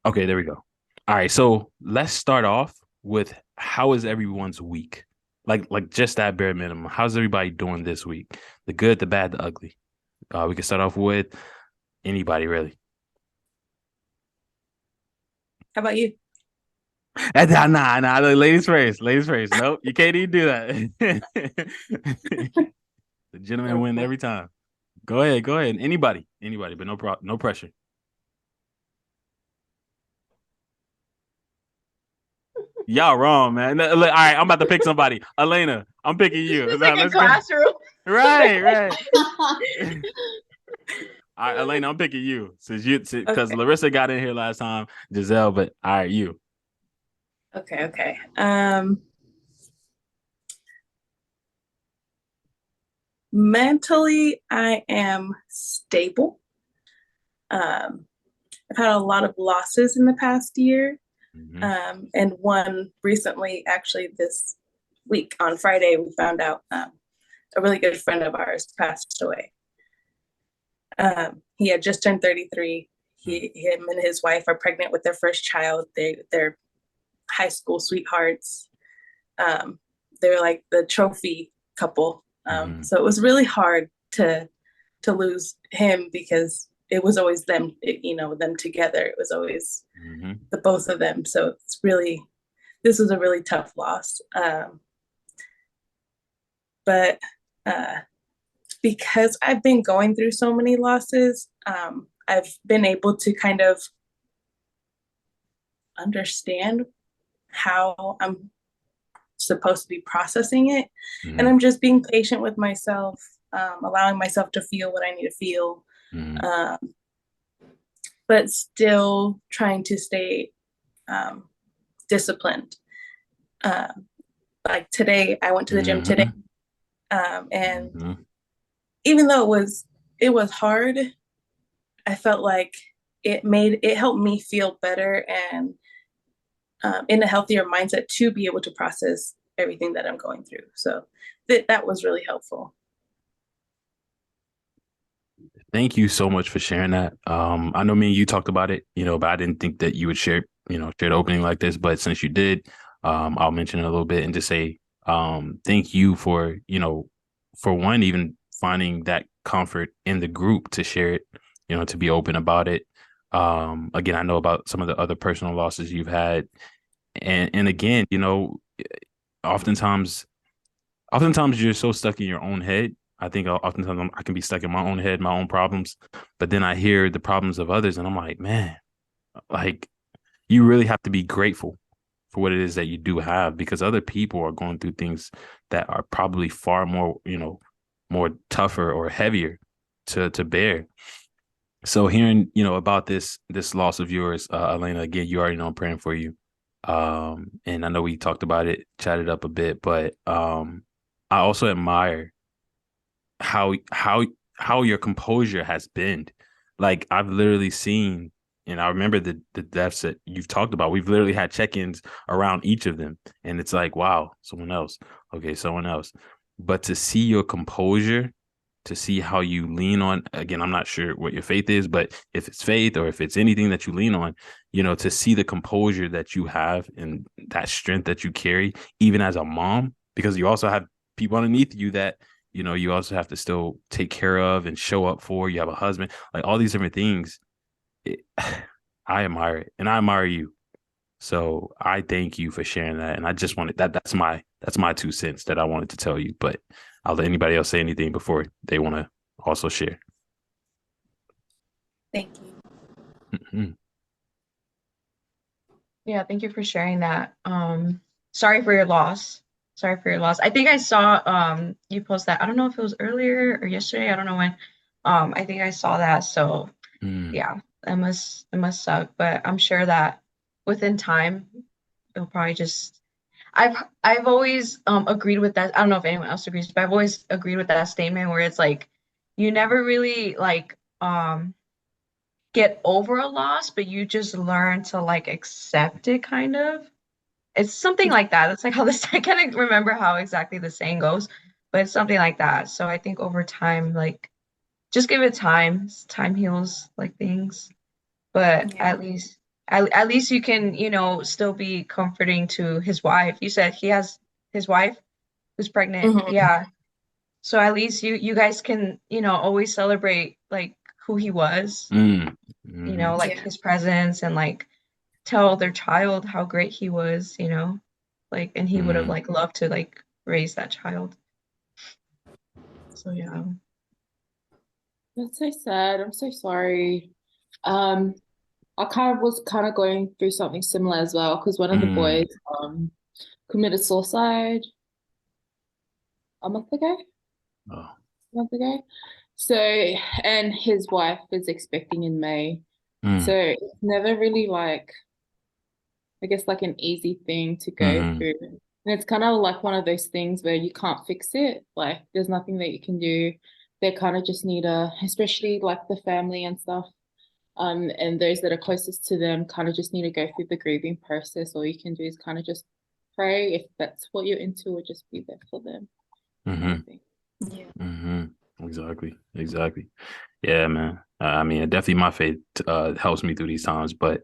Okay, there we go. All right, so let's start off with how is everyone's week? Like just that bare minimum. How's everybody doing this week? The good, the bad, the ugly. We can start off with anybody really. How about you? Nah. Ladies first. Ladies first. Nope, you can't even do that. The gentleman win Okay. every time. Go ahead, go ahead. Anybody, but no pressure. Y'all wrong, man. All right, I'm about to pick somebody. Elena, I'm picking you. It's Now like a let's go. classroom. Right. All right, Elena, I'm picking you because Okay. Larissa got in here last time, Giselle, but all right, you. Okay. Mentally, I am stable. Um, I've had a lot of losses in the past year, Mm-hmm. and one recently, actually this week on Friday, we found out a really good friend of ours passed away. He had just turned 33. Him and his wife are pregnant with their first child. They're high school sweethearts. Um, they're like the trophy couple. Mm-hmm. So it was really hard to lose him because it was always them, them together. It was always Mm-hmm. the both of them. So this was a really tough loss. But uh, because I've been going through so many losses, I've been able to kind of understand how I'm supposed to be processing it. And Mm-hmm. I'm just being patient with myself, allowing myself to feel what I need to feel, Mm-hmm. um, but still trying to stay um, disciplined. Uh, like today, I went to the gym today, Mm-hmm. and Mm-hmm. even though it was hard, I felt like it helped me feel better and in a healthier mindset to be able to process everything that I'm going through. So that was really helpful. Thank you so much for sharing that. I know me and you talked about it, but I didn't think that you would share the opening like this. But since you did, I'll mention it a little bit and just say, thank you for one, even finding that comfort in the group to share it, to be open about it. Again, I know about some of the other personal losses you've had, and again, oftentimes oftentimes you're so stuck in your own head. I think oftentimes I can be stuck in my own head, my own problems, but then I hear the problems of others, and I'm like, man, like you really have to be grateful for what it is that you do have because other people are going through things that are probably far more, more tougher or heavier to bear. So hearing, about this loss of yours, Elena, again, you already know I'm praying for you. And I know we talked about it, chatted up a bit, but I also admire how how how your composure has been. Like I've literally seen, and I remember the deaths that you've talked about. We've literally had check-ins around each of them, and it's like, wow, someone else. Okay, someone else. But to see your composure, to see how you lean on, again, I'm not sure what your faith is, but if it's faith or if it's anything that you lean on, to see the composure that you have and that strength that you carry, even as a mom, because you also have people underneath you that you also have to still take care of and show up for. You have a husband, like all these different things. It, I admire it, and I admire you. So I thank you for sharing that. And I just wanted that's my 2 cents that I wanted to tell you. But I'll let anybody else say anything before they want to also share. Thank you. Mhm. Yeah, thank you for sharing that. Sorry for your loss. Sorry for your loss. I think I saw you post that. I don't know if it was earlier or yesterday. I don't know when. I think I saw that. So Mm. yeah, it must suck. But I'm sure that within time it'll probably just I've always agreed with that. I don't know if anyone else agrees, but I've always agreed with that statement where it's like you never really like get over a loss, but you just learn to like accept it kind of. It's something like that. That's like how this I can't remember how exactly the saying goes, but it's something like that. So I think over time, like just give it time. Time heals like things. But Yeah. at at least you can, still be comforting to his wife. You said he has his wife who's pregnant. Mhm. Yeah. So at least you guys can, always celebrate like who he was, Mm. Hmm. like Yeah. his presence, and like tell their child how great he was, like, and he would have Hmm. like loved to like raise that child. So yeah. That's so sad. I'm so sorry. Um, I was kind of going through something similar as well because one of the Mm. boys committed suicide a month ago. Oh. Month ago. So, and his wife is expecting in May. So Mm. it's never really like, I guess, like an easy thing to go Hmm. through. And it's kind of like one of those things where you can't fix it. Like, there's nothing that you can do. They kind of just need especially like the family and stuff, and those that are closest to them kind of just need to go through the grieving process. All you can do is kind of just pray if that's what you're into, or just be there for them, kind Hmm. of thing. Yeah. Hmm. Exactly. Exactly. Yeah, man. I mean, definitely my faith helps me through these times, but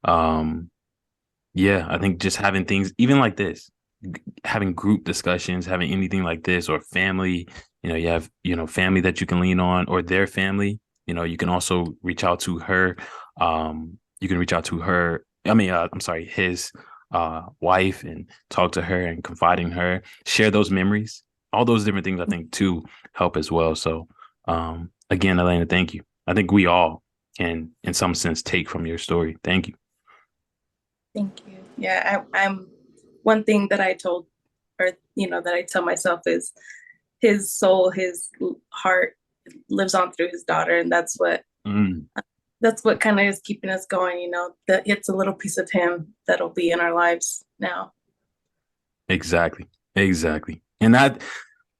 um, yeah, I think just having things even like this, having group discussions, having anything like this, or family, you have, family that you can lean on, or their family, you can also reach out to her. You can reach out to her. I mean, I'm sorry, his wife, and talk to her and confide in her, share those memories, all those different things, I think too help as well. So, again, Elena, thank you. I think we all can, in some sense, take from your story. Thank you. Thank you. Yeah, I'm one thing that I told, or that I tell myself is his soul, his heart lives on through his daughter, and Mm. that's what kind of is keeping us going. That it's a little piece of him that'll be in our lives now. Exactly. Exactly. And that,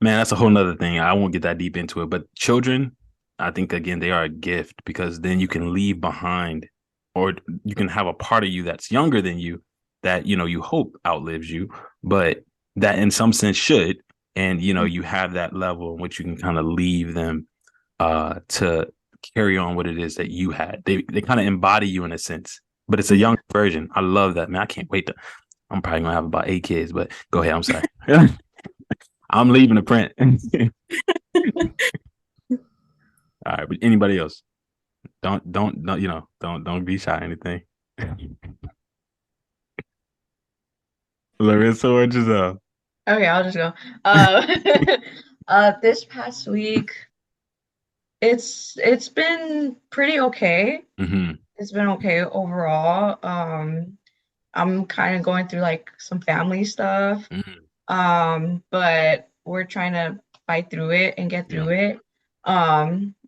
man, that's a whole nother thing. I won't get that deep into it. But children, I think, again, they are a gift, because then you can leave behind, or you can have a part of you that's younger than you that, you hope outlives you, but that in some sense should. And, you have that level in which you can kind of leave them to carry on what it is that you had. They kind of embody you in a sense, but it's a Yeah. young version. I love that, man. I can't wait to, I'm probably gonna have about 8 kids, but go ahead. I'm sorry. I'm leaving the print. All right, but anybody else? Don't don't be shy or anything. Larissa or Giselle? Okay, I'll just go. This past week, it's been pretty okay. Mm-hmm. It's been okay overall. I'm kind of going through like some family stuff. Mm-hmm. But we're trying to fight through it and get Yeah. through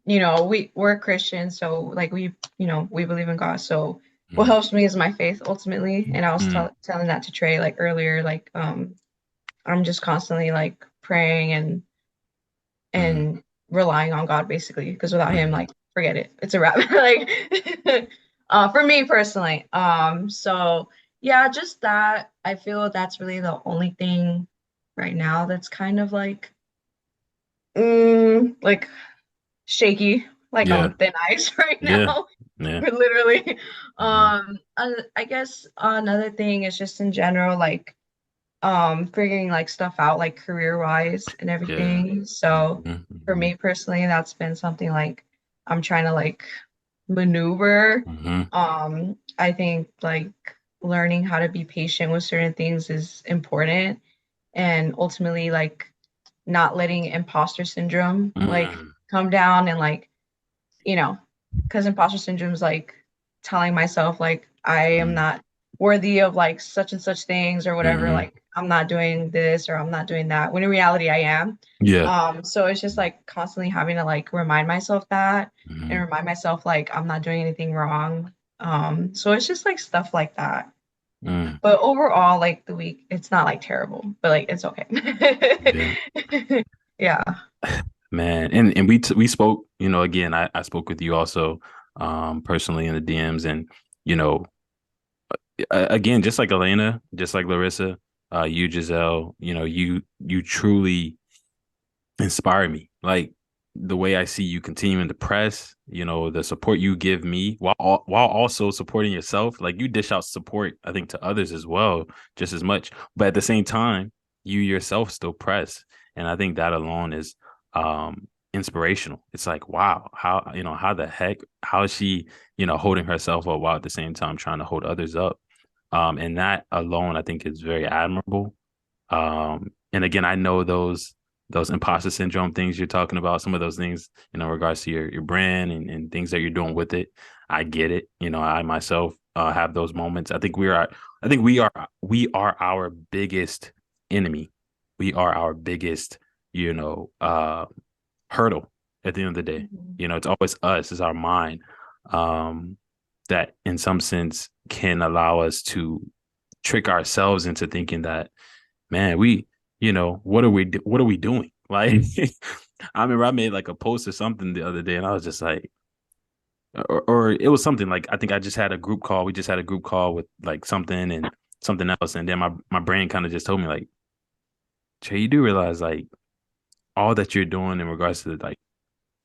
it. We're Christians, so like we believe in God. So what Mm-hmm. helps me is my faith ultimately. And I was telling that to Trey like earlier, like I'm just constantly like praying Mm-hmm. and relying on God basically, because without him, Mm-hmm. like forget it. It's a wrap. Like for me personally. So yeah, just that. I feel that's really the only thing right now that's kind of like shaky, like Yeah. on thin ice right Yeah. now. Yeah. Literally. Mm-hmm. I guess another thing is just in general, like figuring like stuff out like career wise and Yeah. everything. So for Mm-hmm. me personally, that's been something like I'm trying to like maneuver. Mm-hmm. I think like learning how to be patient with certain things is important, and ultimately like not letting imposter syndrome like Mm-hmm. come down, and like you know, because imposter syndrome is like telling myself like I am not worthy of like such and such things or whatever, Mm-hmm. like I'm not doing this or I'm not doing that, when in reality I am. Yeah. So it's just like constantly having to like remind myself that, and Mm-hmm. remind myself like I'm not doing anything wrong. So it's just like stuff like that. Mm. But overall, like the week, it's not like terrible, but like it's okay. Yeah. Yeah. Man, and we spoke, again, I spoke with you also, personally in the DMs, and you know, again, just like Elena, just like Larissa, you, Giselle, you truly inspire me. Like, the way I see you continuing to press, you know, the support you give me while also supporting yourself. Like you dish out support, I think, to others as well, just as much. But at the same time, you yourself still press. And I think that alone is inspirational. It's like, wow, how the heck, how is she, holding herself up while at the same time trying to hold others up? And that alone, I think, is very admirable. And again, I know those imposter syndrome things you're talking about, some of those things, in regards to your brand and things that you're doing with it. I get it. I myself have those moments. I think we are our biggest enemy. We are our biggest, hurdle at the end of the day. It's always us, it's our mind, that in some sense can allow us to trick ourselves into thinking that, man, what are we doing? Like, I remember I made like a post or something the other day, and I was just like, or it was something like, I think I just had a group call. We just had a group call with like something and something else, and then my brain kind of just told me like, Jay, you do realize like all that you're doing in regards to like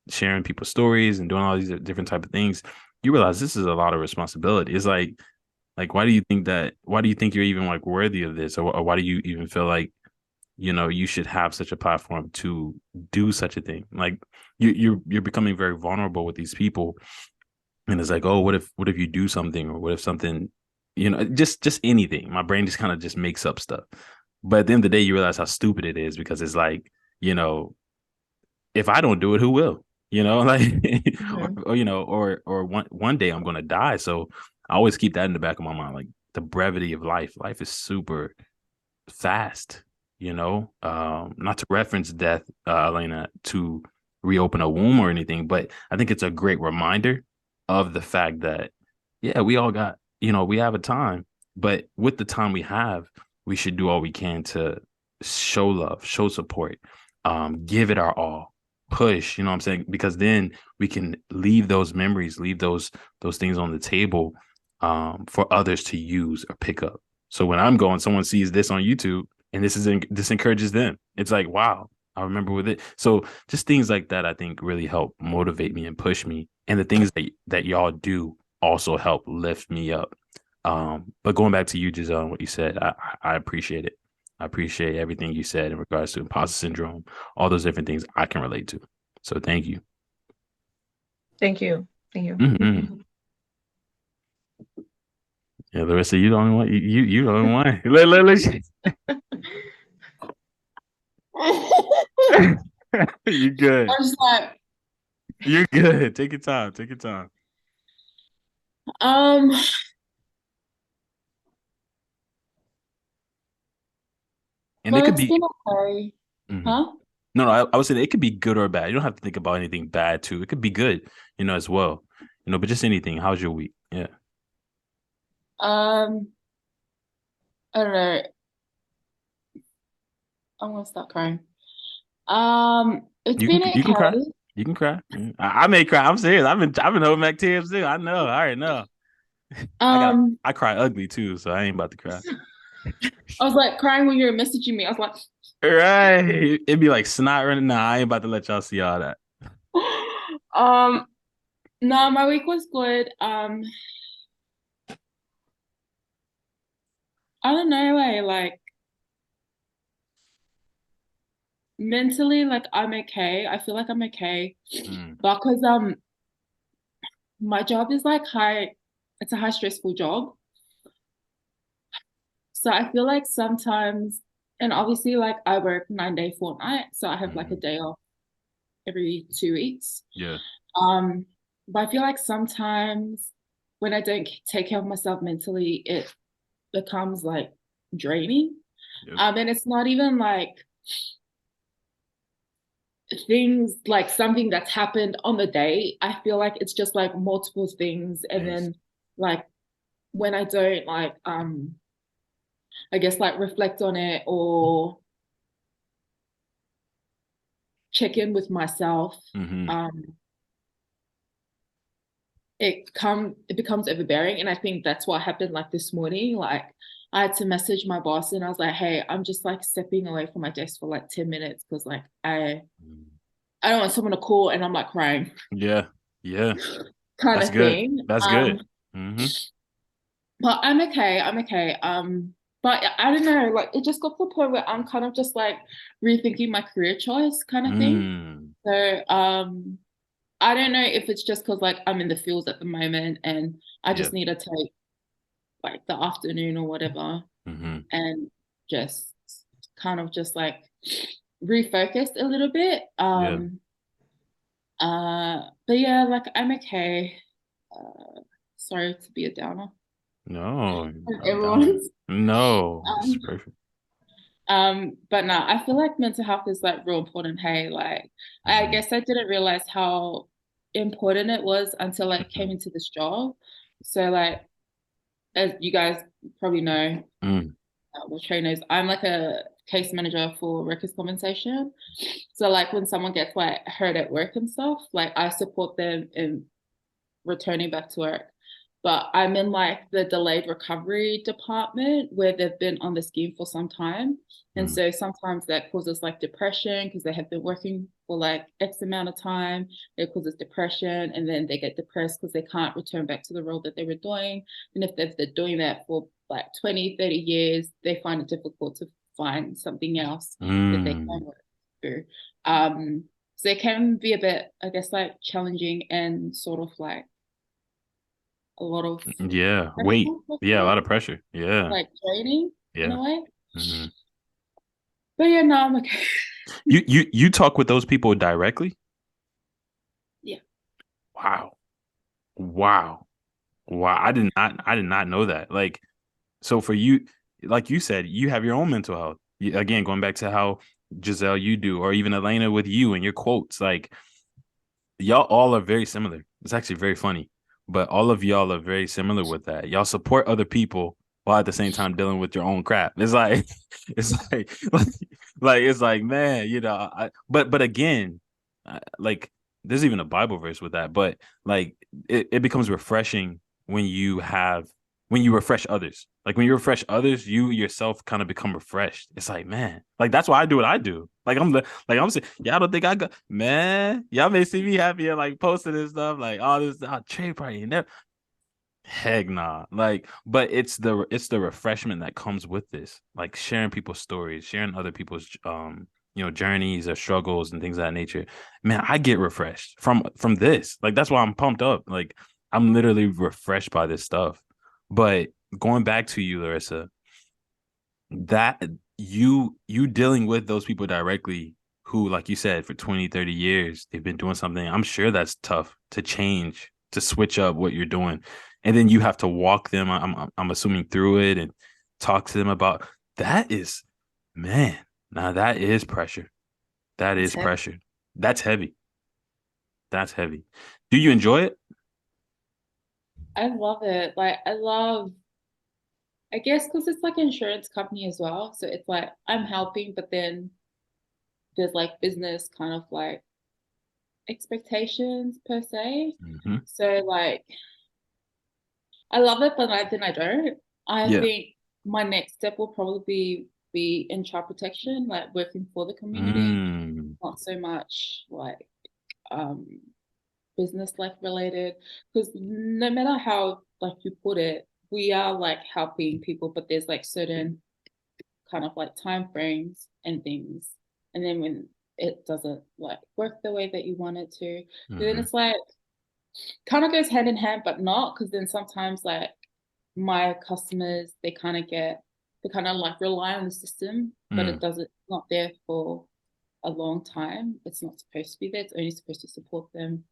sharing people's stories and doing all these different type of things. You realize this is a lot of responsibility. It's like, why do you think you're even like worthy of this? Or why do you even feel like, you should have such a platform to do such a thing? Like you're becoming very vulnerable with these people. And it's like, oh, what if you do something, or what if something, just anything. My brain just kind of just makes up stuff. But at the end of the day, you realize how stupid it is, because it's like, if I don't do it, who will? Like, or one day I'm gonna die. So I always keep that in the back of my mind, like the brevity of life. Life is super fast, not to reference death, Elena, to reopen a womb or anything, but I think it's a great reminder of the fact that, yeah, we all got, we have a time, but with the time we have, we should do all we can to show love, show support, give it our all, push, you know what I'm saying? Because then we can leave those memories, leave those things on the table, for others to use or pick up. So when I'm going, someone sees this on YouTube and this encourages them. It's like, wow, I remember with it. So just things like that, I think, really help motivate me and push me. And the things that y'all do also help lift me up. But going back to you, Giselle, what you said, I appreciate it. I appreciate everything you said in regards to imposter syndrome, all those different things I can relate to. So thank you. Thank you. Thank you. Mm-hmm. Yeah, Larissa, you the only one. You the only one. You good. I'm just like, You're good. Take your time. Take your time. And it well, could it's be. been okay. Mhm. Huh? No, I would say it could be good or bad. You don't have to think about anything bad too. It could be good, as well. But just anything. How's your week? Yeah. I don't know. I'm gonna start crying. It's You can been you can cry. okay. You can cry. Yeah. I may cry. I'm serious. I've been holding back tears too. I know. I already know. Um, I cry ugly too, so I ain't about to cry. I was like crying when you were messaging me. I was like, Right. It'd be like snot running. Nah, I ain't about to let y'all see all that. um, no, my week was good. I don't know, like mentally, like I'm okay. I feel like I'm okay. Mm, Because my job is like it's a high stressful job. So I feel like sometimes, and obviously like I work 9-day fortnight, so I have like a mm, day off every 2 weeks. yeah. Um, but I feel like sometimes when I don't take care of myself mentally, it becomes like draining. Yep. And it's not even like things like something that's happened on the day. I feel like it's just like multiple things. And Nice. then like when I don't like I guess like reflect on it or check in with myself, Mm-hmm. um, it becomes overbearing. And I think that's what happened like this morning. Like I had to message my boss and I was like, hey, I'm just like stepping away from my desk for like 10 minutes because like I don't want someone to call and I'm like crying Yeah. Yeah. kind That's of good. thing. That's good. Mm-hmm. But I'm okay. I'm okay. But I don't know, like it just got to the point where I'm kind of just like rethinking my career choice kind of thing. Mm. So I don't know if it's just because like I'm in the fields at the moment and I Yeah. just need to take like the afternoon or whatever Mm-hmm. and just kind of just like refocused a little bit. Yeah. But yeah, like I'm okay. Sorry to be a downer No, for I'm down. everyone's. No, this is Um, perfect. but no, I feel like mental health is like real important. Hey, like I Mm-hmm. guess I didn't realize how important it was until I Mm-hmm. came into this job. So like as you guys probably know, Mm. well, trainers, I'm like a case manager for workers' compensation. So like when someone gets like hurt at work and stuff, like I support them in returning back to work. But I'm in like the delayed recovery department where they've been on the scheme for some time. And Mm. so sometimes that causes like depression because they have been working for like X amount of time. It causes depression and then they get depressed because they can't return back to the role that they were doing. And if they're doing that for like 20, 30 years, they find it difficult to find something else that they can Mm. work through. So it can be a bit, I guess, like challenging and sort of like a lot of Yeah. Wait. pressure, I Yeah, a feel, lot of pressure. Yeah. like draining in Yeah. a way. Mm-hmm. But yeah, no, I'm okay. You talk with those people directly? Yeah. Wow. Wow. Wow. I did not know that. Like, so for you, like you said, you have your own mental health. Again, going back to how Giselle you do, or even Elena with you and your quotes, like y'all all are very similar. It's actually very funny, but all of y'all are very similar with that. Y'all support other people while at the same time dealing with your own crap. It's like, it's like it's like, man, but again, like there's even a Bible verse with that, but like it becomes refreshing when you refresh others. Like when you refresh others, you yourself kind of become refreshed. It's like, man, like that's why I do what I do. I'm saying, y'all don't think I got, man. Y'all may see me happy and like posting and stuff, like all this trade party and that. Heck nah. Like, but it's the refreshment that comes with this, like sharing people's stories, sharing other people's journeys or struggles and things of that nature. Man, I get refreshed from this. Like that's why I'm pumped up. Like I'm literally refreshed by this stuff. But going back to you, Larissa, that you dealing with those people directly who, like you said, for 20, 30 years, they've been doing something. I'm sure that's tough to change, to switch up what you're doing. And then you have to walk them, I'm assuming, through it and talk to them about that is, man, now that is pressure. That It's is heavy. pressure. That's heavy. That's heavy. Do you enjoy it? I love it. Like I guess because it's like an insurance company as well. So it's like I'm helping, but then there's like business kind of like expectations per se. Mm-hmm. So like I love it, but then I don't. I Yeah. think my next step will probably be in child protection, like working for the community, Mm. not so much like um business like related. Because no matter how like you put it, we are like helping people, but there's like certain kind of like time frames and things. And then when it doesn't like work the way that you want it to, then Mm-hmm. it's like kind of goes hand in hand, but not because then sometimes like my customers they kind of like rely on the system, but it Mm. doesn't not there for a long time. It's not supposed to be there. It's only supposed to support them.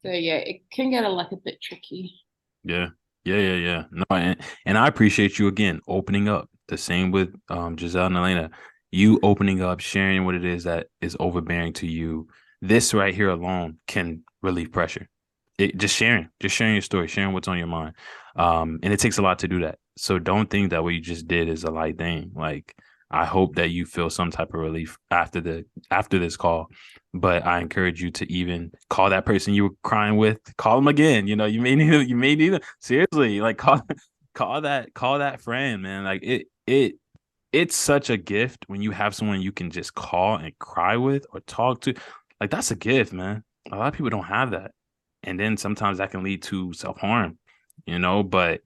So yeah, it can get like a bit tricky. Yeah. Yeah. No, and I appreciate you again opening up. The same with Giselle and Elena. You opening up, sharing what it is that is overbearing to you. This right here alone can relieve pressure. Just sharing your story, sharing what's on your mind. And it takes a lot to do that. So don't think that what you just did is a light thing. Like I hope that you feel some type of relief after this call. But I encourage you to even call that person you were crying with, call them again. You may need seriously, like call that friend, man. Like it's such a gift when you have someone you can just call and cry with or talk to. like that's a gift, man. A lot of people don't have that. And then sometimes that can lead to self-harm, but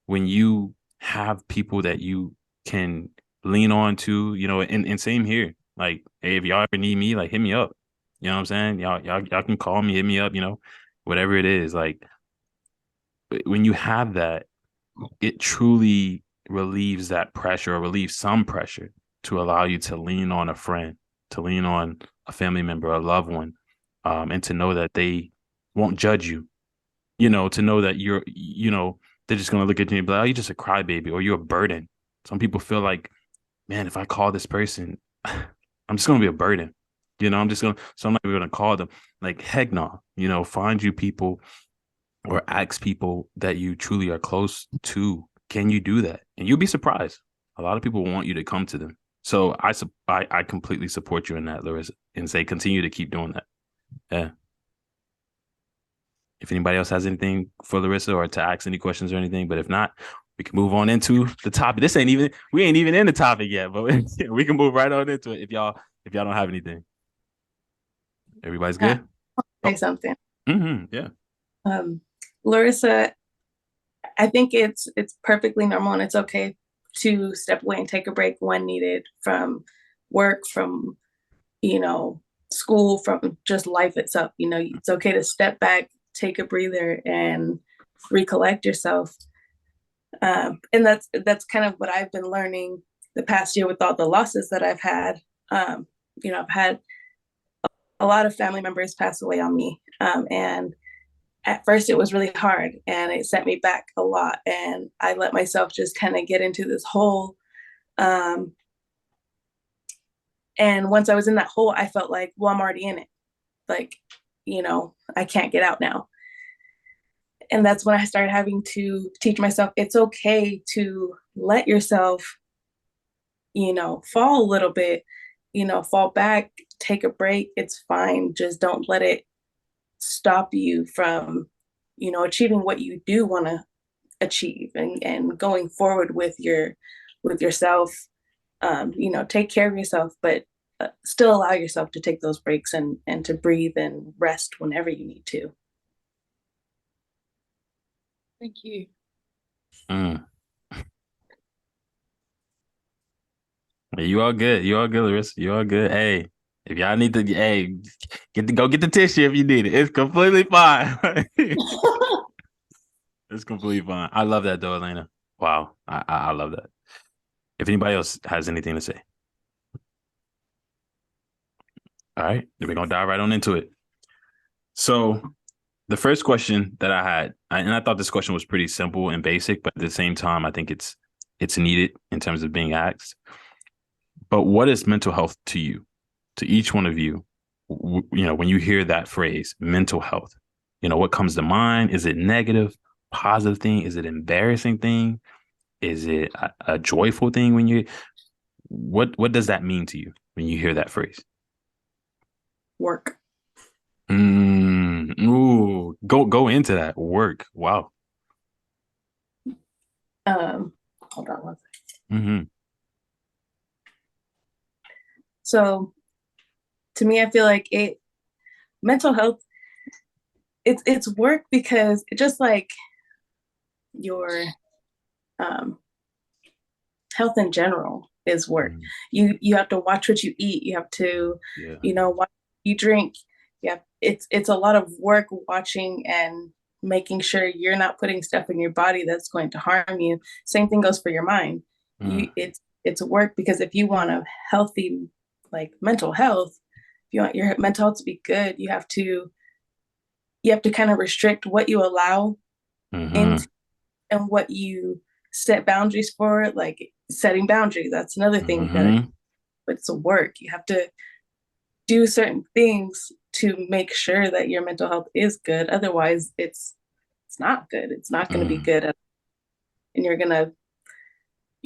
when you have people that you can lean on to, and same here. Like, hey, if y'all ever need me, like hit me up. You know what I'm saying? Y'all can call me, hit me up, whatever it is. Like when you have that, it truly relieves that pressure or relieves some pressure to allow you to lean on a friend, to lean on a family member, a loved one, and to know that they won't judge you, to know that they're just going to look at you and be like, oh, you're just a crybaby or you're a burden. Some people feel like, man, if I call this person, I'm just going to be a burden. So I'm not going to call them. Like, heck no, find you people or ask people that you truly are close to. Can you do that? And you'll be surprised. A lot of people want you to come to them. So I completely support you in that, Larissa, and say continue to keep doing that. Yeah. If anybody else has anything for Larissa or to ask any questions or anything, but if not, we can move on into the topic. We ain't even in the topic yet, but we can move right on into it if y'all don't have anything. Everybody's good? Say something. Yeah. Larissa, I think it's perfectly normal and it's okay to step away and take a break when needed from work, from, school, from just life itself. It's okay to step back, take a breather and recollect yourself. And that's kind of what I've been learning the past year with all the losses that I've had. I've had a lot of family members pass away on me. And at first it was really hard and it set me back a lot. And I let myself just kind of get into this hole. And once I was in that hole, I felt like, well, I'm already in it. Like, I can't get out now. And that's when I started having to teach myself it's okay to let yourself, fall a little bit, fall back, take a break. It's fine. Just don't let it stop you from, achieving what you do want to achieve and going forward with yourself. Take care of yourself, but still allow yourself to take those breaks and to breathe and rest whenever you need to. Thank you. You all good. You all good, Larissa. You all good. Hey, if y'all need to, hey, go get the tissue if you need it. It's completely fine. It's completely fine. I love that though, Elena. Wow. I love that. If anybody else has anything to say. All right. Then we're going to dive right on into it. So the first question that I had, and I thought this question was pretty simple and basic, but at the same time, I think it's needed in terms of being asked. But what is mental health to you, to each one of you? When you hear that phrase, mental health, what comes to mind? Is it negative, positive thing? Is it embarrassing thing? Is it a joyful thing what does that mean to you when you hear that phrase? Work. Ooh, go into that. Work. Wow. Hold on one second. So to me, I feel like mental health, it's work because it just like your health in general is work. You have to watch what you eat. You have to, watch what you drink. Yeah, it's a lot of work watching and making sure you're not putting stuff in your body that's going to harm you. Same thing goes for your mind. It's work because if you want a healthy mental health, if you want your mental health to be good, you have to kind of restrict what you allow into and what you set boundaries for. Like setting boundaries, that's another thing but it's a work. You have to do certain things to make sure that your mental health is good. Otherwise it's not good. It's not going to be good. And you're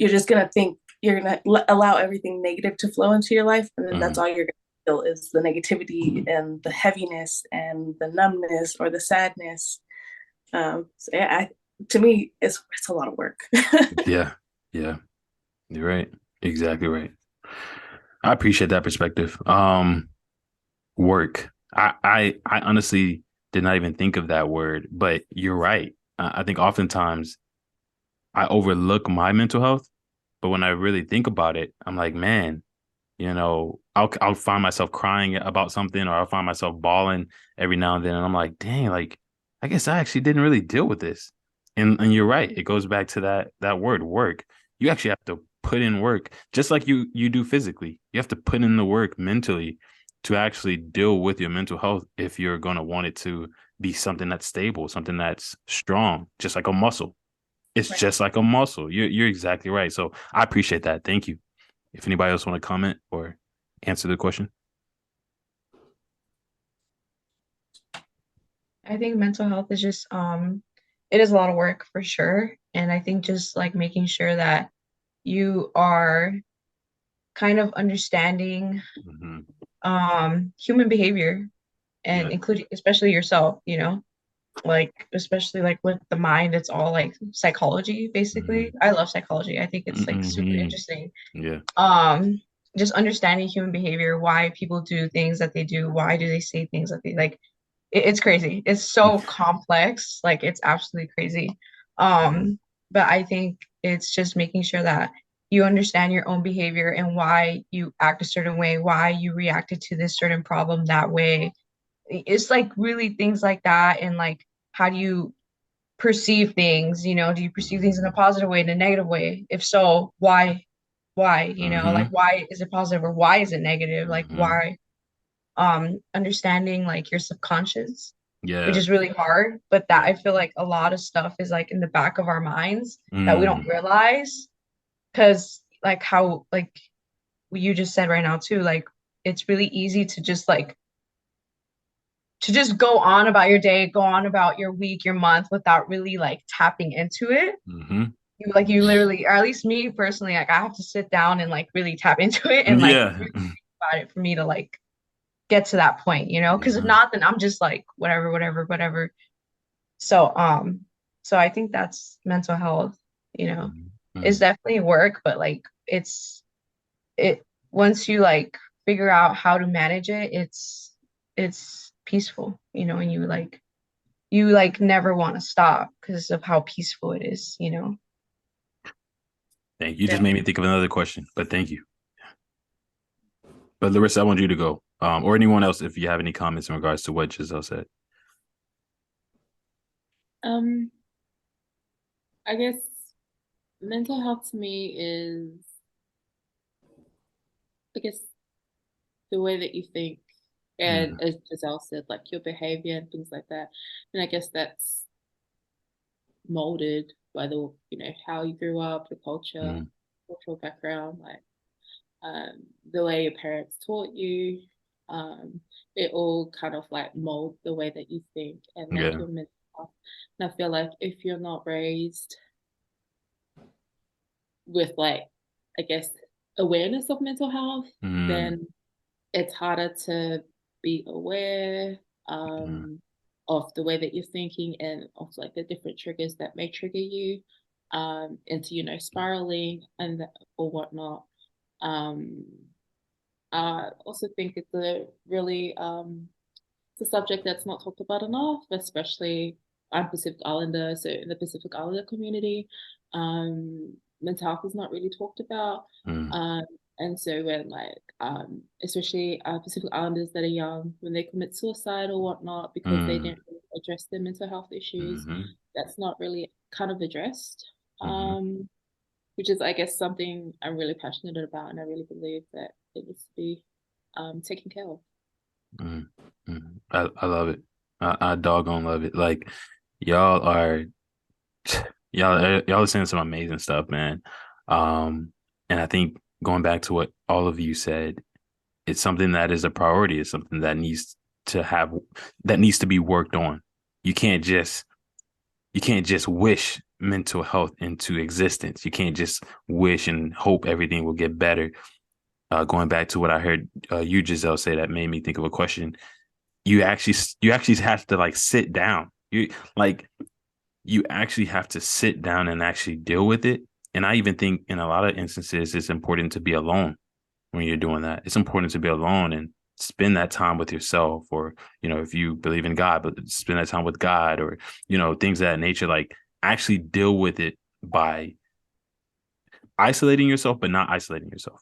just going to think you're going to allow everything negative to flow into your life. And then that's all you're going to feel is the negativity and the heaviness and the numbness or the sadness. So yeah, to me, it's a lot of work. Yeah. You're right. Exactly right. I appreciate that perspective. Work. I honestly did not even think of that word, but you're right. I think oftentimes I overlook my mental health, but when I really think about it, I'm like, man, I'll find myself crying about something, or I'll find myself bawling every now and then, and I'm like, dang, like I guess I actually didn't really deal with this. And you're right. It goes back to that word, work. You actually have to put in work, just like you do physically. You have to put in the work mentally to actually deal with your mental health if you're going to want it to be something that's stable, something that's strong, just like a muscle. It's Right. just like a muscle. You're exactly right. So I appreciate that. Thank you. If anybody else want to comment or answer the question. I think mental health is just it is a lot of work for sure. And I think just like making sure that you are kind of understanding Mm-hmm. human behavior and Yeah. including especially yourself, like especially like with the mind, it's all like psychology basically. Mm-hmm. I love psychology. I think it's like super Mm-hmm. interesting. Yeah. Um just understanding human behavior, why people do things that they do, why do they say things that they like. It's crazy. It's so complex. Like it's absolutely crazy. Mm-hmm. But I think it's just making sure that you understand your own behavior and why you act a certain way, why you reacted to this certain problem that way. It's like really things like that. And like, how do you perceive things? Do you perceive things in a positive way, in a negative way? If so, why? Why? Mm-hmm. Like, why is it positive or why is it negative? Like, Mm-hmm. why? Understanding like your subconscious, which Yeah. is really hard, but that Yeah. I feel like a lot of stuff is like in the back of our minds that we don't Mm. realize, because like how like you just said right now too, like it's really easy to just like to just go on about your day, go on about your week, your month without really like tapping into it. Mm-hmm. You literally, or at least me personally, like I have to sit down and like really tap into it and like Yeah. really think about it for me to like get to that point, because if Mm-hmm. not, then I'm just like whatever, whatever, whatever. So so I think that's mental health, Mm-hmm. it's definitely work, but like it once you like figure out how to manage it, it's peaceful, and you like never want to stop because of how peaceful it is. Thank you. You just Yeah. made me think of another question, but thank you. But Larissa, I want you to go, or anyone else if you have any comments in regards to what Giselle said. Um, I guess mental health to me is, I guess, the way that you think, and Mm, as Giselle said, like your behavior and things like that. And I guess that's molded by how you grew up, your culture, mm, cultural background, like the way your parents taught you. Um, it all kind of like mold the way that you think and like yeah. your mental health. And I feel like if you're not raised with like, I guess, awareness of mental health, Mm, then it's harder to be aware mm, of the way that you're thinking and of like the different triggers that may trigger you into spiraling and or whatnot. Um, I also think it's a really it's a subject that's not talked about enough, especially I'm Pacific Islander, so in the Pacific Islander community, mental health is not really talked about. mm, Um, and so when especially Pacific Islanders that are young, when they commit suicide or whatnot because they mm, didn't really address their mental health issues, mhm, that's not really kind of addressed. mhm, Which is, I guess, something I'm really passionate about, and I really believe that it needs to be taken care of. mm, mm. I love it. I doggone love it. Like y'all are y'all are saying some amazing stuff, man. And I think going back to what all of you said, it's something that is a priority. It's something to have that needs to be worked on. You can't just you can't just wish mental health into existence. You can't just wish and hope everything will get better. Going back to what I heard you, Giselle, say, that made me think of a question. You actually have to like sit down. You actually have to sit down and actually deal with it. And I even think in a lot of instances, it's important to be alone when you're doing that. It's important to be alone and spend that time with yourself, or, if you believe in God, but spend that time with God, or, things of that nature. Like, actually deal with it by isolating yourself, but not isolating yourself.